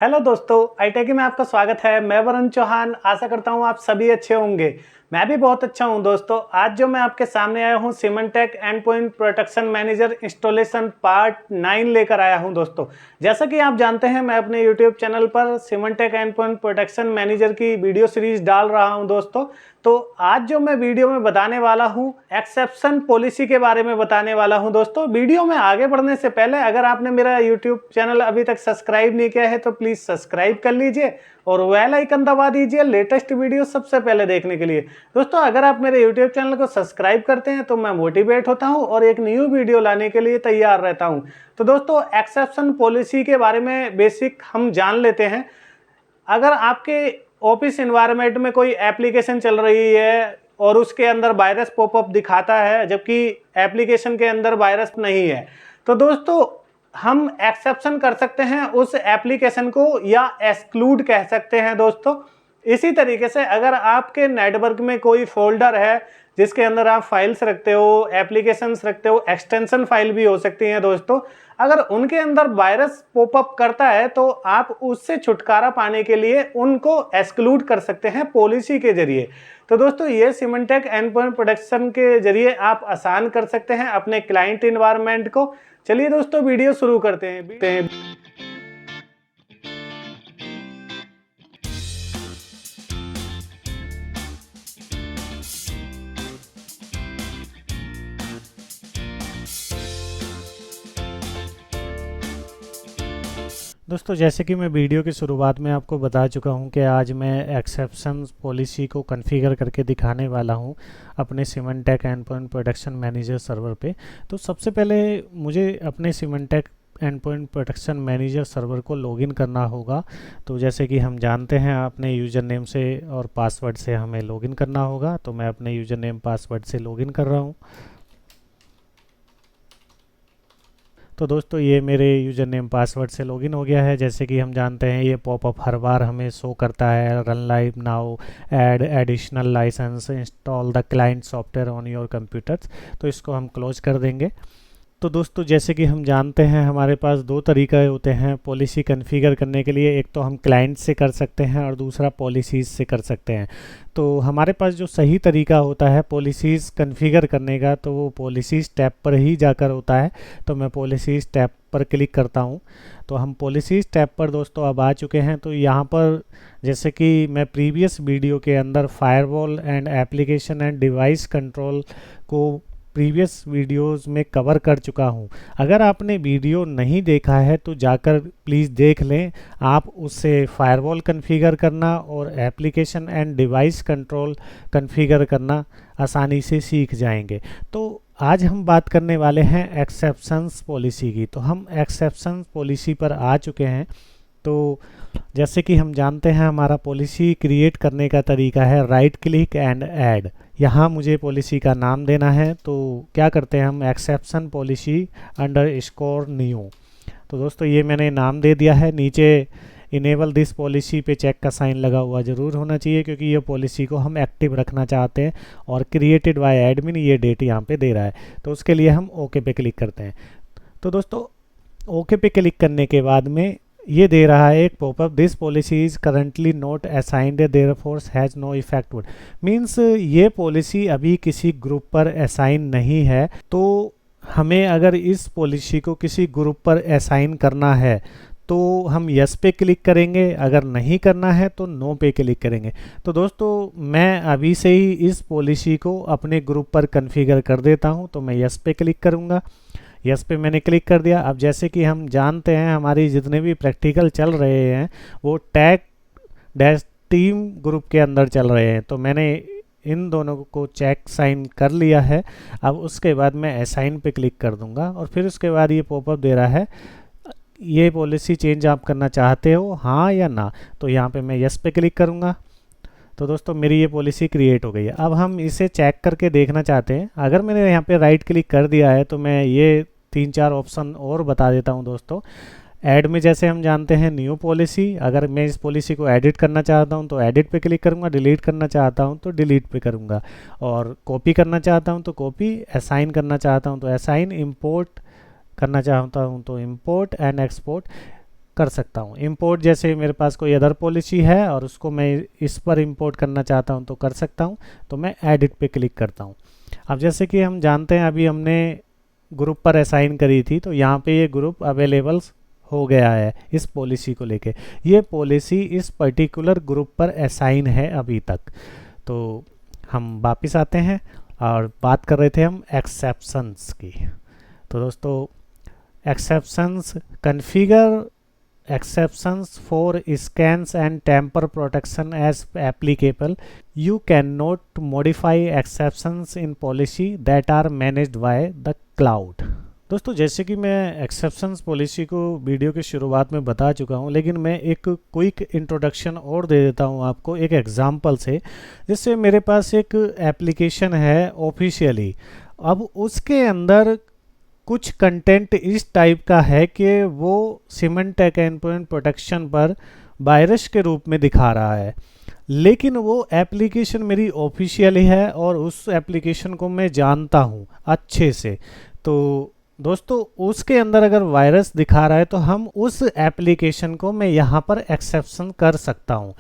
Hello दोस्तों, आईटेकी में आपका स्वागत है। मैं वरुण चौहान। आशा करता हूँ आप सभी अच्छे होंगे। मैं भी बहुत अच्छा हूँ दोस्तों। आज जो मैं आपके सामने आया हूँ Symantec endpoint protection manager installation part 9 लेकर आया हूँ दोस्तों। जैसा कि आप जानते हैं, मैं अपने यूट्यूब चैनल पर सिमंटेक एंड पॉइंट प्रोटेक्शन मैनेजर की वीडियो सीरीज डाल रहा हूँ दोस्तों। तो आज जो मैं वीडियो में बताने वाला हूँ एक्सेप्शन पॉलिसी के बारे में बताने वाला हूँ दोस्तों। वीडियो में आगे बढ़ने से पहले अगर आपने मेरा यूट्यूब चैनल अभी तक सब्सक्राइब नहीं किया है तो प्लीज सब्सक्राइब कर लीजिए और बेल आइकन दबा दीजिए लेटेस्ट वीडियो सबसे पहले देखने के लिए। दोस्तों, अगर आप मेरे यूट्यूब चैनल को सब्सक्राइब करते हैं तो मैं मोटिवेट होता हूं और एक न्यू वीडियो लाने के लिए तैयार रहता हूं। तो दोस्तों, एक्सेप्शन पॉलिसी के बारे में बेसिक हम जान लेते हैं। अगर आपके ऑफिस एनवायरनमेंट में कोई एप्लीकेशन चल रही है और उसके अंदर वायरस पॉपअप दिखाता है जबकि एप्लीकेशन के अंदर वायरस नहीं है, तो दोस्तों हम एक्सेप्शन कर सकते हैं उस एप्लीकेशन को या एक्सक्लूड कह सकते हैं दोस्तों। इसी तरीके से अगर आपके नेटवर्क में कोई फोल्डर है जिसके अंदर आप फाइल्स रखते हो, एप्लीकेशंस रखते हो, एक्सटेंशन फाइल भी हो सकती हैं दोस्तों, अगर उनके अंदर वायरस पॉपअप करता है तो आप उससे छुटकारा पाने के लिए उनको एक्सक्लूड कर सकते हैं पॉलिसी के जरिए। तो दोस्तों, ये सिमंटेक एंड पॉइंट प्रोटेक्शन के जरिए आप आसान कर सकते हैं अपने क्लाइंट इन्वायरमेंट को। चलिए दोस्तों, वीडियो शुरू करते हैं। दोस्तों, जैसे कि मैं वीडियो की शुरुआत में आपको बता चुका हूं कि आज मैं एक्सेप्शन पॉलिसी को कॉन्फ़िगर करके दिखाने वाला हूं अपने Symantec endpoint protection manager server पे। तो सबसे पहले मुझे अपने Symantec endpoint protection manager server को लॉगिन करना होगा। तो जैसे कि हम जानते हैं अपने यूज़र नेम से और पासवर्ड से हमें लॉगिन करना होगा। तो मैं अपने यूज़र नेम पासवर्ड से लॉगिन कर रहा हूँ। तो दोस्तों, ये मेरे यूज़र नेम पासवर्ड से लॉगिन हो गया है। जैसे कि हम जानते हैं ये पॉपअप हर बार हमें शो करता है, run live now, add additional licence, install the client software on your computers. तो इसको हम क्लोज कर देंगे। तो दोस्तों, जैसे कि हम जानते हैं हमारे पास दो तरीका होते हैं पॉलिसी कॉन्फ़िगर करने के लिए। एक तो हम क्लाइंट से कर सकते हैं और दूसरा पॉलिसीज़ से कर सकते हैं। तो हमारे पास जो सही तरीका होता है पॉलिसीज़ कॉन्फ़िगर करने का, तो वो पॉलिसीज़ टैब पर ही जाकर होता है। तो मैं पॉलिसीज़ टैब पर क्लिक करता हूँ। तो हम पॉलिसीज़ टैब पर दोस्तों अब आ चुके हैं। तो यहाँ पर जैसे कि मैं प्रीवियस वीडियो के अंदर firewall and application and device control को प्रीवियस वीडियोस में कवर कर चुका हूँ। अगर आपने वीडियो नहीं देखा है तो जाकर प्लीज़ देख लें। आप उससे फायरवॉल कॉन्फ़िगर करना और application and device control configure करना आसानी से सीख जाएंगे। तो आज हम बात करने वाले हैं एक्सेप्शंस पॉलिसी की। तो हम एक्सेप्शंस पॉलिसी पर आ चुके हैं। तो जैसे कि हम जानते हैं हमारा पॉलिसी क्रिएट करने का तरीका है राइट क्लिक एंड ऐड। यहाँ मुझे पॉलिसी का नाम देना है। तो क्या करते हैं हम, exception policy under score new. तो दोस्तों, ये मैंने नाम दे दिया है। नीचे इनेबल दिस पॉलिसी पे चेक का साइन लगा हुआ ज़रूर होना चाहिए क्योंकि ये पॉलिसी को हम एक्टिव रखना चाहते हैं। और क्रिएटेड बाय एडमिन ये डेट यहाँ पे दे रहा है। तो उसके लिए हम ओके पे क्लिक करते हैं। तो दोस्तों, ओके पे क्लिक करने के बाद में ये दे रहा है एक popup, this policy is currently not assigned therefore has no effect. Means ये पॉलिसी अभी किसी ग्रुप पर असाइन नहीं है। तो हमें अगर इस पॉलिसी को किसी ग्रुप पर असाइन करना है तो हम यस पे क्लिक करेंगे, अगर नहीं करना है तो नो पे क्लिक करेंगे। तो दोस्तों, मैं अभी से ही इस पॉलिसी को अपने ग्रुप पर कॉन्फ़िगर कर देता हूं। तो मैं यस पे क्लिक करूंगा। यस पे मैंने क्लिक कर दिया। अब जैसे कि हम जानते हैं हमारी जितने भी प्रैक्टिकल चल रहे हैं वो टैग डैश टीम ग्रुप के अंदर चल रहे हैं। तो मैंने इन दोनों को चेक साइन कर लिया है। अब उसके बाद मैं असाइन पे क्लिक कर दूंगा और फिर उसके बाद ये पॉपअप दे रहा है, ये पॉलिसी चेंज आप करना चाहते हो हाँ या ना। तो यहाँ पे मैं यस पे क्लिक करूँगा। तो दोस्तों, मेरी ये पॉलिसी क्रिएट हो गई है। अब हम इसे चेक करके देखना चाहते हैं। अगर मैंने यहाँ पे राइट क्लिक कर दिया है तो मैं ये 3-4 ऑप्शन और बता देता हूँ दोस्तों। ऐड में जैसे हम जानते हैं न्यू पॉलिसी, अगर मैं इस पॉलिसी को एडिट करना चाहता हूँ तो एडिट पे क्लिक करूँगा, डिलीट करना चाहता हूँ तो डिलीट पे करूँगा, और कॉपी करना चाहता हूँ तो कॉपी, असाइन करना चाहता हूँ तो असाइन, इंपोर्ट करना चाहता हूँ तो इंपोर्ट एंड एक्सपोर्ट कर सकता हूँ। इंपोर्ट जैसे मेरे पास कोई अदर पॉलिसी है और उसको मैं इस पर इंपोर्ट करना चाहता हूँ तो कर सकता हूँ। तो मैं एडिट पे क्लिक करता हूँ। अब जैसे कि हम जानते हैं अभी हमने ग्रुप पर असाइन करी थी, तो यहाँ पे ये ग्रुप अवेलेबल हो गया है इस पॉलिसी को लेके। ये पॉलिसी इस पर्टिकुलर ग्रुप पर असाइन है अभी तक। तो हम वापस आते हैं और बात कर रहे थे हम एक्सेप्शंस की। तो दोस्तों exceptions, configure exceptions for scans and tamper protection as applicable. You cannot modify exceptions in policy that are managed by the cloud. दोस्तों जैसे कि मैं एक्सेप्शंस पॉलिसी को वीडियो की शुरुआत में बता चुका हूं, लेकिन मैं एक क्विक इंट्रोडक्शन और दे देता हूं आपको एक एग्जांपल से। जिससे मेरे पास एक एप्लीकेशन है ऑफिशियली, अब उसके अंदर कुछ कंटेंट इस टाइप का है कि वो सिमंटेक एंडपॉइंट प्रोटेक्शन पर वायरस के रूप में दिखा रहा है, लेकिन वो एप्लीकेशन मेरी ऑफिशियली है और उस एप्लीकेशन को मैं जानता हूँ अच्छे से। तो दोस्तों उसके अंदर अगर वायरस दिखा रहा है तो हम उस एप्लीकेशन को मैं यहाँ पर एक्सेप्शन कर सकता हूँ।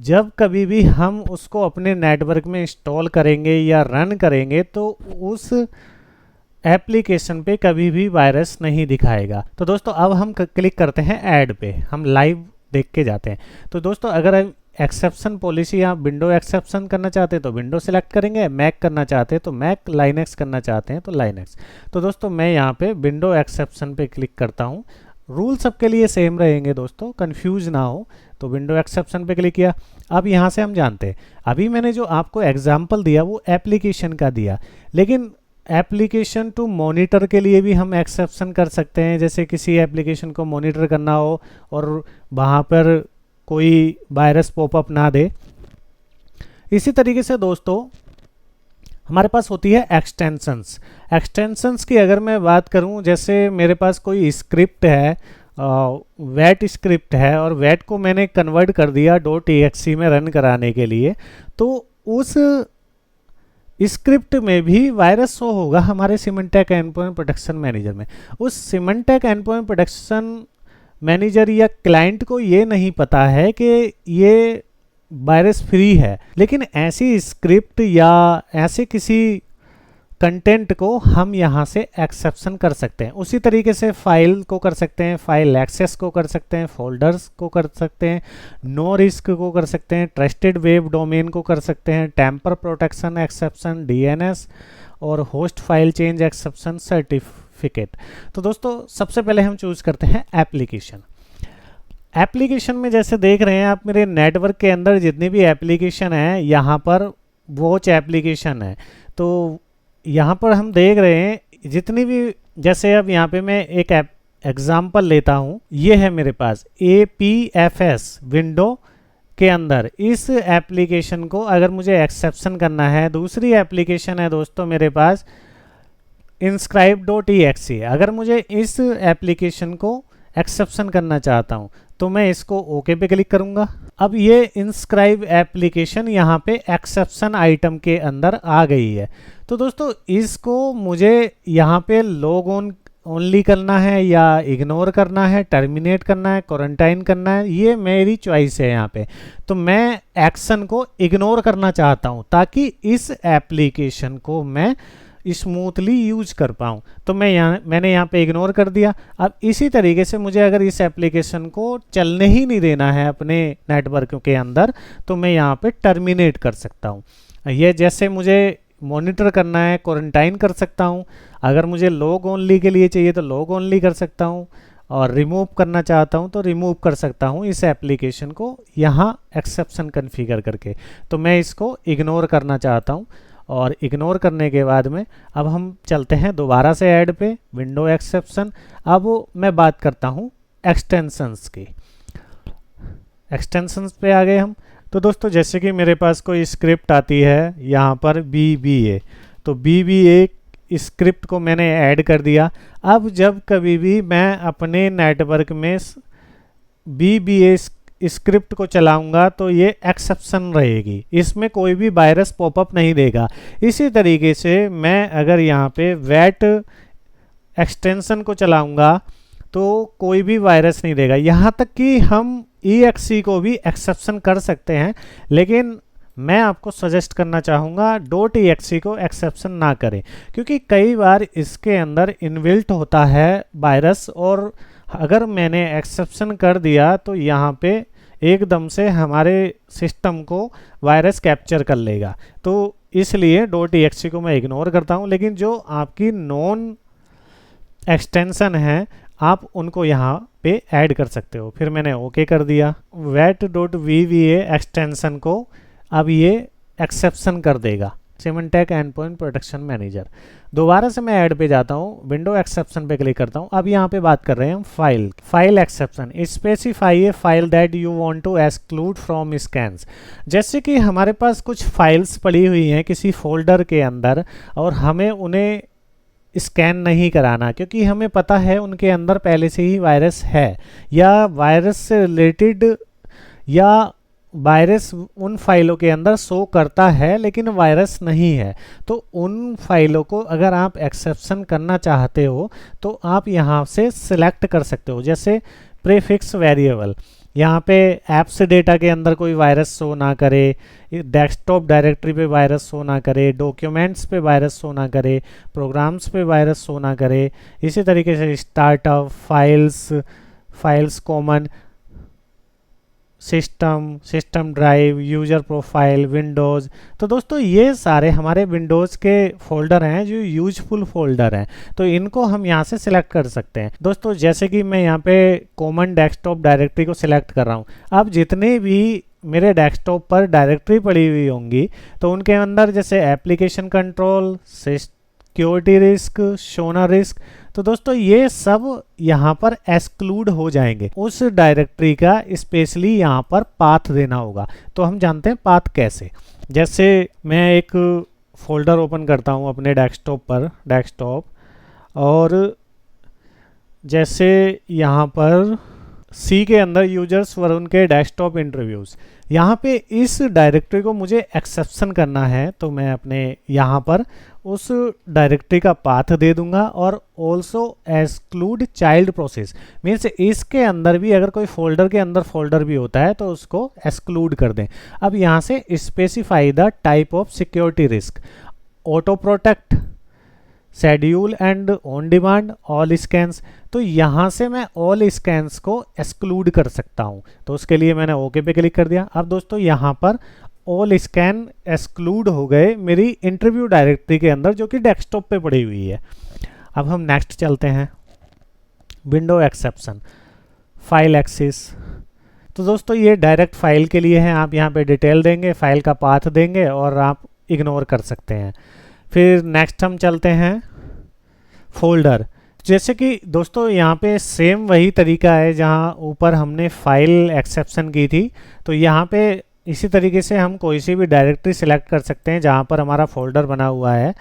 जब कभी भी हम उसको अपने नेटवर्क में इंस्टॉल करेंगे या रन करेंगे तो उस एप्लीकेशन पे कभी भी वायरस नहीं दिखाएगा। तो दोस्तों अब हम क्लिक करते हैं ऐड पे, हम लाइव देख के जाते हैं। तो दोस्तों अगर एक्सेप्शन पॉलिसी आप विंडो एक्सेप्शन करना चाहते हैं तो विंडो सेलेक्ट करेंगे, मैक करना चाहते हैं तो मैक, लाइनक्स करना चाहते हैं तो लाइनक्स। तो दोस्तों मैं यहाँ पे विंडो एक्सेप्शन पे क्लिक करता हूँ। रूल सबके लिए सेम रहेंगे दोस्तों, कंफ्यूज ना हो। तो विंडो एक्सेप्शन पे क्लिक किया। अब यहाँ से हम जानते हैं, अभी मैंने जो आपको एग्जाम्पल दिया वो एप्लीकेशन का दिया, लेकिन एप्लीकेशन टू मॉनिटर के लिए भी हम एक्सेप्शन कर सकते हैं। जैसे किसी एप्लीकेशन को मॉनिटर करना हो और वहाँ पर कोई वायरस पॉपअप ना दे। इसी तरीके से दोस्तों हमारे पास होती है एक्सटेंशंस। एक्सटेंशंस की अगर मैं बात करूं, जैसे मेरे पास कोई स्क्रिप्ट है, वैट स्क्रिप्ट है, और वैट को मैंने कन्वर्ट कर दिया .exe में रन कराने के लिए, तो उस स्क्रिप्ट में भी वायरस शो होगा हमारे सिमंटेक एंडपॉइंट प्रोटेक्शन मैनेजर में। उस सिमंटेक एंडपॉइंट प्रोटेक्शन मैनेजर या क्लाइंट को ये नहीं पता है कि ये वायरस फ्री है, लेकिन ऐसी स्क्रिप्ट या ऐसे किसी कंटेंट को हम यहाँ से एक्सेप्शन कर सकते हैं। उसी तरीके से फाइल को कर सकते हैं, फाइल एक्सेस को कर सकते हैं, फोल्डर्स को कर सकते हैं, नो रिस्क को कर सकते हैं, ट्रस्टेड वेब डोमेन को कर सकते हैं, टेम्पर प्रोटेक्शन एक्सेप्शन, डीएनएस और host file change exception certificate. तो दोस्तों सबसे पहले हम चूज करते हैं एप्लीकेशन। एप्लीकेशन में जैसे देख रहे हैं आप मेरे नेटवर्क के अंदर जितनी भी एप्लीकेशन है, यहाँ पर वॉच एप्लीकेशन है। तो यहाँ पर हम देख रहे हैं जितनी भी, जैसे अब यहाँ पे मैं एक एग्जाम्पल लेता हूँ, ये है मेरे पास APFS विंडो के अंदर। इस एप्लीकेशन को अगर मुझे एक्सेप्शन करना है, दूसरी एप्लीकेशन है दोस्तों मेरे पास inscribe.exe। अगर मुझे इस एप्लीकेशन को एक्सेप्शन करना चाहता हूँ तो मैं इसको ओके पे क्लिक करूँगा। अब ये इंस्क्राइब एप्लीकेशन यहाँ पे एक्सेप्शन आइटम के अंदर आ गई है। तो दोस्तों इसको मुझे यहाँ पे लॉग ऑन ओनली करना है या इग्नोर करना है, टर्मिनेट करना है, क्वारंटाइन करना है, ये मेरी चॉइस है यहाँ पे। तो मैं एक्शन को इग्नोर करना चाहता हूँ ताकि इस एप्लीकेशन को मैं स्मूथली यूज कर पाऊँ। तो मैंने यहाँ पे इग्नोर कर दिया। अब इसी तरीके से मुझे अगर इस एप्लीकेशन को चलने ही नहीं देना है अपने नेटवर्क के अंदर तो मैं यहाँ पे टर्मिनेट कर सकता हूँ। ये जैसे मुझे मॉनिटर करना है, क्वारंटाइन कर सकता हूँ। अगर मुझे लॉग ओनली के लिए चाहिए तो लॉग ओनली कर सकता हूँ, और रिमूव करना चाहता हूँ तो रिमूव कर सकता हूँ इस एप्लीकेशन को यहाँ एक्सेप्शन कॉन्फ़िगर करके। तो मैं इसको इग्नोर करना चाहता हूँ, और इग्नोर करने के बाद में अब हम चलते हैं दोबारा से ऐड पे, विंडो एक्सेप्शन। अब मैं बात करता हूँ एक्सटेंशंस की। एक्सटेंशंस पे आ गए हम। तो दोस्तों जैसे कि मेरे पास कोई स्क्रिप्ट आती है यहाँ पर BBA, तो BBA स्क्रिप्ट को मैंने ऐड कर दिया। अब जब कभी भी मैं अपने नेटवर्क में BBA स्क्रिप्ट को चलाऊंगा तो ये एक्सेप्शन रहेगी, इसमें कोई भी वायरस पॉपअप नहीं देगा। इसी तरीके से मैं अगर यहाँ पे वैट एक्सटेंशन को चलाऊंगा तो कोई भी वायरस नहीं देगा। यहाँ तक कि हम EXE को भी एक्सेप्शन कर सकते हैं, लेकिन मैं आपको सजेस्ट करना चाहूँगा .exe को एक्सेप्शन ना करें, क्योंकि कई बार इसके अंदर इनबिल्ट होता है वायरस, और अगर मैंने एक्सेप्शन कर दिया तो यहाँ पे एकदम से हमारे सिस्टम को वायरस कैप्चर कर लेगा। तो इसलिए .exe को मैं इग्नोर करता हूँ, लेकिन जो आपकी नॉन एक्सटेंशन है आप उनको यहाँ पे ऐड कर सकते हो। फिर मैंने ओके कर दिया। vet.vva एक्सटेंशन को अब ये एक्सेप्शन कर देगा, सिमंटेक एंड पॉइंट प्रोटेक्शन मैनेजर। दोबारा से मैं ऐड पे जाता हूँ, विंडो एक्सेप्शन पे क्लिक करता हूँ। अब यहाँ पे बात कर रहे हैं हम file exception. Specify a file that you want to exclude from scans. जैसे कि हमारे पास कुछ फाइल्स पड़ी हुई हैं किसी फोल्डर के अंदर, और हमें उन्हें स्कैन नहीं कराना, क्योंकि हमें पता है उनके अंदर पहले से ही वायरस है, या वायरस से रिलेटेड, या वायरस उन फाइलों के अंदर शो करता है लेकिन वायरस नहीं है। तो उन फाइलों को अगर आप एक्सेप्शन करना चाहते हो तो आप यहाँ से सिलेक्ट कर सकते हो। जैसे प्रीफिक्स वेरिएबल, यहाँ पे ऐप्स डेटा के अंदर कोई वायरस शो ना करे, डेस्कटॉप डायरेक्टरी पे वायरस शो ना करे, डॉक्यूमेंट्स पे वायरस शो ना करे, प्रोग्राम्स पे वायरस शो ना करे। इसी तरीके से startup, files common, system drive, user profile, Windows. तो दोस्तों ये सारे हमारे विंडोज़ के फोल्डर हैं जो यूजफुल फोल्डर हैं, तो इनको हम यहाँ से सिलेक्ट कर सकते हैं। दोस्तों जैसे कि मैं यहाँ पे कॉमन डेस्कटॉप डायरेक्टरी को सिलेक्ट कर रहा हूँ, अब जितने भी मेरे डेस्कटॉप पर डायरेक्टरी पड़ी हुई होंगी तो उनके अंदर जैसे एप्लीकेशन कंट्रोल, सिक्योरिटी रिस्क, सोनर रिस्क, तो दोस्तों ये सब यहाँ पर एक्सक्लूड हो जाएंगे। उस डायरेक्टरी का स्पेशली यहाँ पर पाथ देना होगा। तो हम जानते हैं पाथ कैसे। जैसे मैं एक फोल्डर ओपन करता हूँ अपने डेस्कटॉप, और जैसे यहाँ पर C के अंदर यूजर्स वरुण के डेस्कटॉप इंटरव्यूज़, यहाँ पे इस डायरेक्टरी को मुझे एक्सेप्शन करना है, तो मैं अपने यहाँ पर उस डायरेक्टरी का पाथ दे दूंगा, और also exclude child process, means इसके अंदर भी अगर कोई फोल्डर के अंदर फोल्डर भी होता है तो उसको एक्सक्लूड कर दें। अब यहाँ से specify the type of security risk, auto protect, schedule and on demand, all scans. तो यहाँ से मैं ऑल स्कैन्स को एक्सक्लूड कर सकता हूँ, तो उसके लिए मैंने ओके पे क्लिक कर दिया। अब दोस्तों यहाँ पर ऑल स्कैन एक्सक्लूड हो गए मेरी इंटरव्यू डायरेक्टरी के अंदर, जो कि डेस्कटॉप पे पड़ी हुई है। अब हम नेक्स्ट चलते हैं, विंडो एक्सेप्शन, फाइल एक्सेस। तो दोस्तों ये डायरेक्ट फाइल के लिए है, आप यहाँ पे डिटेल देंगे, फाइल का पाथ देंगे और आप इग्नोर कर सकते हैं। फिर नेक्स्ट हम चलते हैं फोल्डर। जैसे कि दोस्तों यहाँ पे सेम वही तरीका है जहाँ ऊपर हमने फाइल एक्सेप्शन की थी, तो यहाँ पे इसी तरीके से हम कोई सी भी डायरेक्टरी सिलेक्ट कर सकते हैं जहाँ पर हमारा फोल्डर बना हुआ है।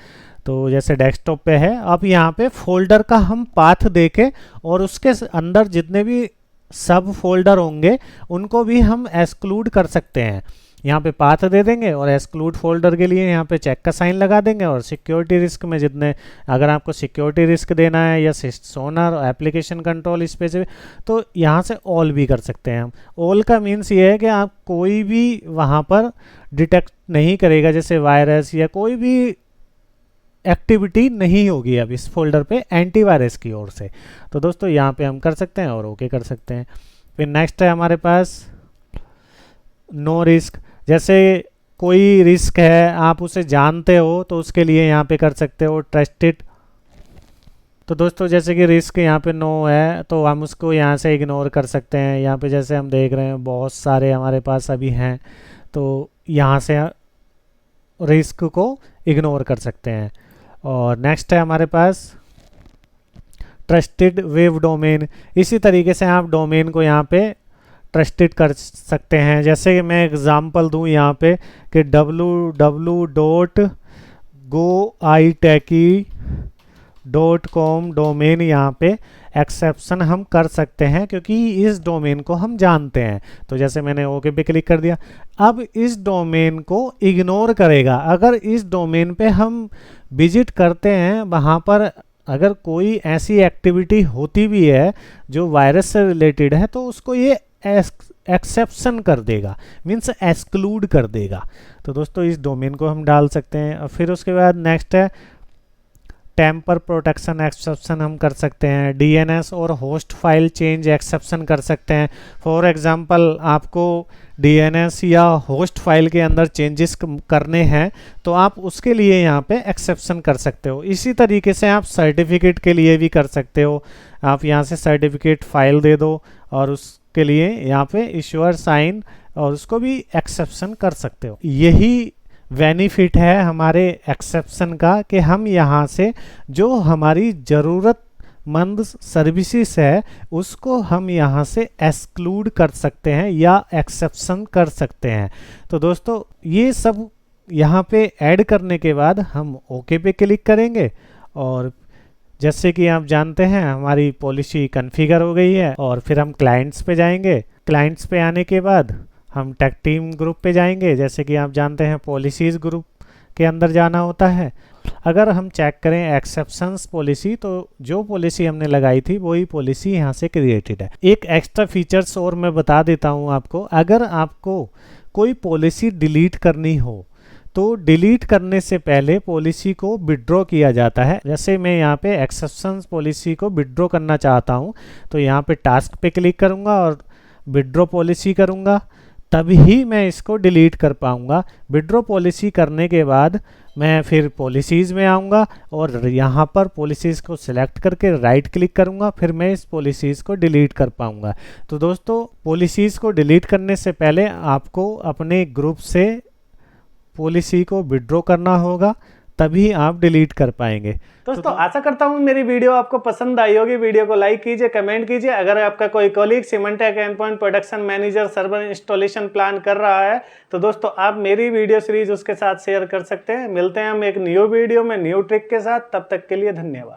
तो जैसे डेस्कटॉप पे है, अब यहाँ पे फोल्डर का हम पाथ देके और उसके अंदर जितने भी सब फोल्डर होंगे उनको भी हम एक्सक्लूड कर सकते हैं। यहाँ पे पाथ दे देंगे और एक्सक्लूड फोल्डर के लिए यहाँ पे चेक का साइन लगा देंगे, और सिक्योरिटी रिस्क में जितने, अगर आपको सिक्योरिटी रिस्क देना है या सोनर, एप्लीकेशन कंट्रोल स्पेसिफिक, तो यहाँ से ऑल भी कर सकते हैं हम। ऑल का मीन्स ये है कि आप कोई भी वहाँ पर डिटेक्ट नहीं करेगा, जैसे वायरस या कोई भी एक्टिविटी नहीं होगी अब इस फोल्डर पे एंटीवायरस की ओर से। तो दोस्तों यहाँ पे हम कर सकते हैं और ओके कर सकते हैं। फिर नेक्स्ट है हमारे पास नो रिस्क। जैसे कोई रिस्क है आप उसे जानते हो तो उसके लिए यहाँ पे कर सकते हो ट्रस्टेड। तो दोस्तों जैसे कि रिस्क यहाँ पे नो है तो हम उसको यहाँ से इग्नोर कर सकते हैं। यहाँ पे जैसे हम देख रहे हैं बहुत सारे हमारे पास अभी हैं, तो यहाँ से रिस्क को इग्नोर कर सकते हैं। और नेक्स्ट है हमारे पास ट्रस्टेड वेब डोमेन। इसी तरीके से आप डोमेन को यहाँ पे ट्रस्टेड कर सकते हैं। जैसे कि मैं एग्जांपल दूं यहाँ पे कि www.goitechie.com डोमेन यहाँ पे एक्सेप्शन हम कर सकते हैं क्योंकि इस डोमेन को हम जानते हैं। तो जैसे मैंने ओके पे क्लिक कर दिया, अब इस डोमेन को इग्नोर करेगा। अगर इस डोमेन पे हम विजिट करते हैं, वहाँ पर अगर कोई ऐसी एक्टिविटी होती भी है जो वायरस से रिलेटेड है तो उसको ये एक्सेप्शन कर देगा, मीन्स एक्सक्लूड कर देगा। तो दोस्तों इस डोमेन को हम डाल सकते हैं। और फिर उसके बाद नेक्स्ट है टेम्पर प्रोटेक्शन एक्सेप्शन हम कर सकते हैं, डीएनएस और होस्ट फाइल चेंज एक्सेप्शन कर सकते हैं। फॉर एग्जांपल आपको डीएनएस या होस्ट फाइल के अंदर चेंजेस करने हैं तो आप उसके लिए यहाँ पे एक्सेप्शन कर सकते हो। इसी तरीके से आप सर्टिफिकेट के लिए भी कर सकते हो। आप यहाँ से सर्टिफिकेट फाइल दे दो और उसके लिए यहाँ पे इश्यूअर साइन और उसको भी एक्सेप्शन कर सकते हो। यही बेनिफिट है हमारे एक्सेप्शन का कि हम यहाँ से जो हमारी ज़रूरतमंद सर्विसेज है उसको हम यहाँ से एक्सक्लूड कर सकते हैं या एक्सेप्शन कर सकते हैं। तो दोस्तों ये सब यहाँ पे ऐड करने के बाद हम ओके पे क्लिक करेंगे और जैसे कि आप जानते हैं हमारी पॉलिसी कॉन्फ़िगर हो गई है। और फिर हम क्लाइंट्स पे जाएंगे। क्लाइंट्स पे आने के बाद हम टेक टीम ग्रुप पे जाएंगे। जैसे कि आप जानते हैं पॉलिसीज़ ग्रुप के अंदर जाना होता है। अगर हम चेक करें एक्सेप्शंस पॉलिसी तो जो पॉलिसी हमने लगाई थी वही पॉलिसी यहाँ से क्रिएटेड है। एक एक्स्ट्रा फीचर्स और मैं बता देता हूँ आपको। अगर आपको कोई पॉलिसी डिलीट करनी हो तो डिलीट करने से पहले पॉलिसी को विड्रॉ किया जाता है। जैसे मैं यहाँ पे एक्सेप्शंस पॉलिसी को विड्रॉ करना चाहता हूँ तो यहाँ पे टास्क पे क्लिक करूँगा और विड्रॉ पॉलिसी करूँगा, तभी मैं इसको डिलीट कर पाऊँगा। विड्रॉ पॉलिसी करने के बाद मैं फिर पॉलिसीज़ में आऊँगा और यहाँ पर पॉलिसीज़ को सिलेक्ट करके राइट क्लिक करूँगा, फिर मैं इस पॉलिसीज़ को डिलीट कर पाऊँगा। तो दोस्तों पॉलिसीज़ को डिलीट करने से पहले आपको अपने ग्रुप से पॉलिसी को विड्रॉ करना होगा, तभी आप डिलीट कर पाएंगे। दोस्तों आशा करता हूँ मेरी वीडियो आपको पसंद आई होगी। वीडियो को लाइक कीजिए, कमेंट कीजिए। अगर आपका कोई colleague Symantec endpoint protection manager server installation plan कर रहा है तो दोस्तों आप मेरी वीडियो सीरीज उसके साथ शेयर कर सकते हैं। मिलते हैं हम एक न्यू वीडियो में न्यू ट्रिक के साथ। तब तक के लिए धन्यवाद।